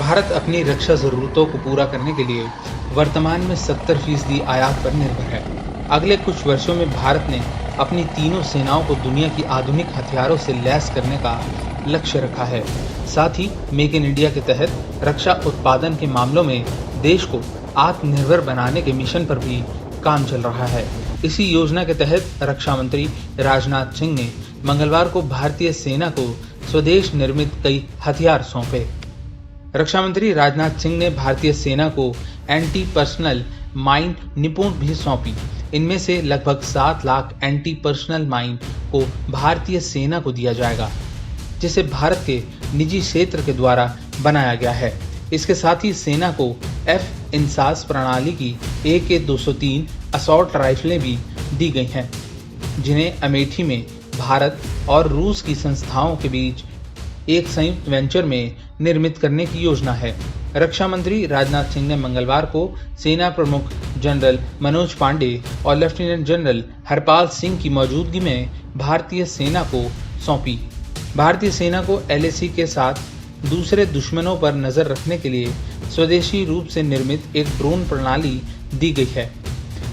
भारत अपनी रक्षा ज़रूरतों को पूरा करने के लिए वर्तमान में 70% आयात पर निर्भर है। अगले कुछ वर्षों में भारत ने अपनी तीनों सेनाओं को दुनिया की आधुनिक हथियारों से लैस करने का लक्ष्य रखा है। साथ ही मेक इन इंडिया के तहत रक्षा उत्पादन के मामलों में देश को आत्मनिर्भर बनाने के मिशन पर भी काम चल रहा है। इसी योजना के तहत रक्षा मंत्री राजनाथ सिंह ने मंगलवार को भारतीय सेना को स्वदेश निर्मित कई हथियार सौंपे। रक्षा मंत्री राजनाथ सिंह ने भारतीय सेना को एंटी पर्सनल माइन निपुण भी सौंपी। इनमें से लगभग 7 लाख एंटी पर्सनल माइन को भारतीय सेना को दिया जाएगा, जिसे भारत के निजी क्षेत्र के द्वारा बनाया गया है। इसके साथ ही सेना को F-INSAS प्रणाली की AK-203 असॉल्ट राइफलें भी दी गई हैं, जिन्हें अमेठी में भारत और रूस की संस्थाओं के बीच एक संयुक्त वेंचर में निर्मित करने की योजना है। रक्षा मंत्री राजनाथ सिंह ने मंगलवार को सेना प्रमुख जनरल मनोज पांडे और लेफ्टिनेंट जनरल हरपाल सिंह की मौजूदगी में भारतीय सेना को सौंपी। भारतीय सेना को LAC के साथ दूसरे दुश्मनों पर नजर रखने के लिए स्वदेशी रूप से निर्मित एक ड्रोन प्रणाली दी गई है।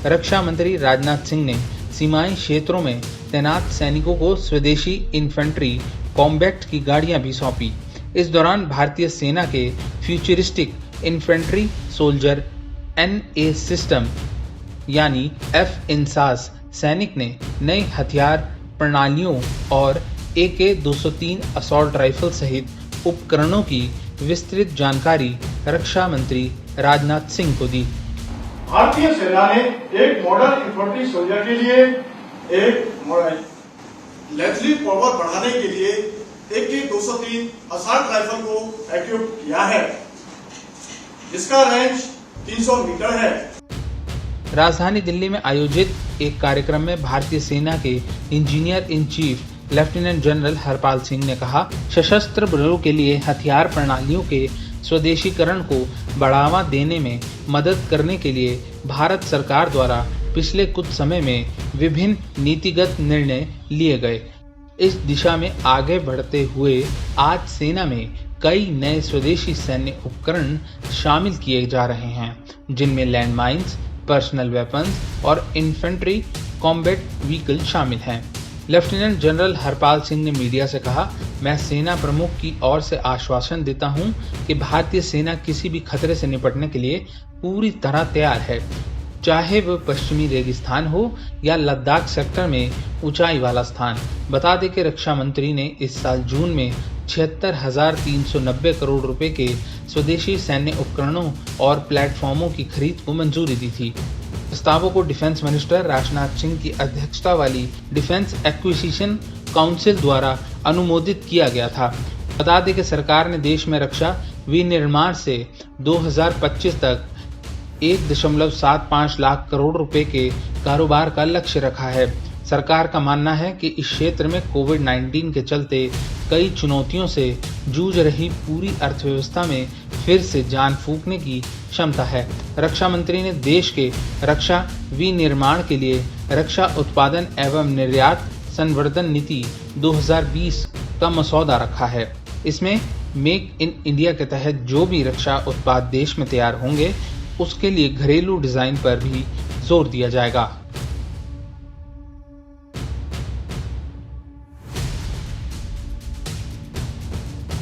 रक्षा मंत्री राजनाथ सिंह ने सीमाई क्षेत्रों में तैनात सैनिकों को स्वदेशी इन्फेंट्री कॉम्बैट की गाड़ियां भी सौंपी। इस दौरान भारतीय सेना के futuristic infantry soldier NA system यानी F-INSAS सैनिक ने नई हथियार प्रणालियों और AK-203 असॉल्ट राइफल सहित उपकरणों की विस्तृत जानकारी रक्षा मंत्री राजनाथ सिंह को दी। भारतीय सेना ने एक मॉडर्न इन्फेंट्री सोल्जर के लिए एक लेथली पावर बढ़ाने के लिए AK-203 असॉल्ट राइफल को इक्विप किया है, जिसका रेंज 300 मीटर है। राजधानी दिल्ली में आयोजित एक कार्यक्रम में भारतीय सेना के engineer in chief lieutenant general Harpal Singh ने कहा, सशस्त्र बलों के लिए हथियार प्रणालियों के स्वदेशीकरण को बढ़ावा देने में मदद करने के लिए भारत सरकार द्वारा पिछले कुछ समय में विभिन्न नीतिगत निर्णय लिए गए। इस दिशा में आगे बढ़ते हुए आज सेना में कई नए स्वदेशी सैन्य उपकरण शामिल किए जा रहे हैं, जिनमें लैंड माइन्स, पर्सनल वेपन्स और इन्फेंट्री कॉम्बैट व्हीकल शामिल हैं। लेफ्टिनेंट जनरल हरपाल सिंह ने मीडिया से कहा, मैं सेना प्रमुख की ओर से आश्वासन देता हूं कि भारतीय सेना किसी भी खतरे से निपटने के लिए पूरी तरह तैयार है, चाहे वह पश्चिमी रेगिस्तान हो या लद्दाख सेक्टर में ऊंचाई वाला स्थान। बता दें कि रक्षा मंत्री ने इस साल जून में 76,390 करोड़ रुपए के स्वदेशी सैन्य उपकरणों और प्लेटफॉर्मों की खरीद को मंजूरी दी थी। प्रस्तावों को डिफेंस मिनिस्टर राजनाथ सिंह की अध्यक्षता वाली डिफेंस एक्विजिशन काउंसिल द्वारा अनुमोदित किया गया था। बता दें कि सरकार ने देश में रक्षा विनिर्माण से 2025 तक 1.75 लाख करोड़ रुपए के कारोबार का लक्ष्य रखा है। सरकार का मानना है कि इस क्षेत्र में कोविड-19 के चलते कई चुनौतियों से जूझ रही पूरी अर्थव्यवस्था में फिर से जान फूंकने की क्षमता है। रक्षा मंत्री ने देश के रक्षा विनिर्माण के लिए रक्षा उत्पादन एवं निर्यात संवर्धन नीति 2020 का मसौदा रखा है। इसमें मेक इन इंडिया के तहत जो भी रक्षा उत्पाद देश में तैयार होंगे, उसके लिए घरेलू डिजाइन पर भी जोर दिया जाएगा।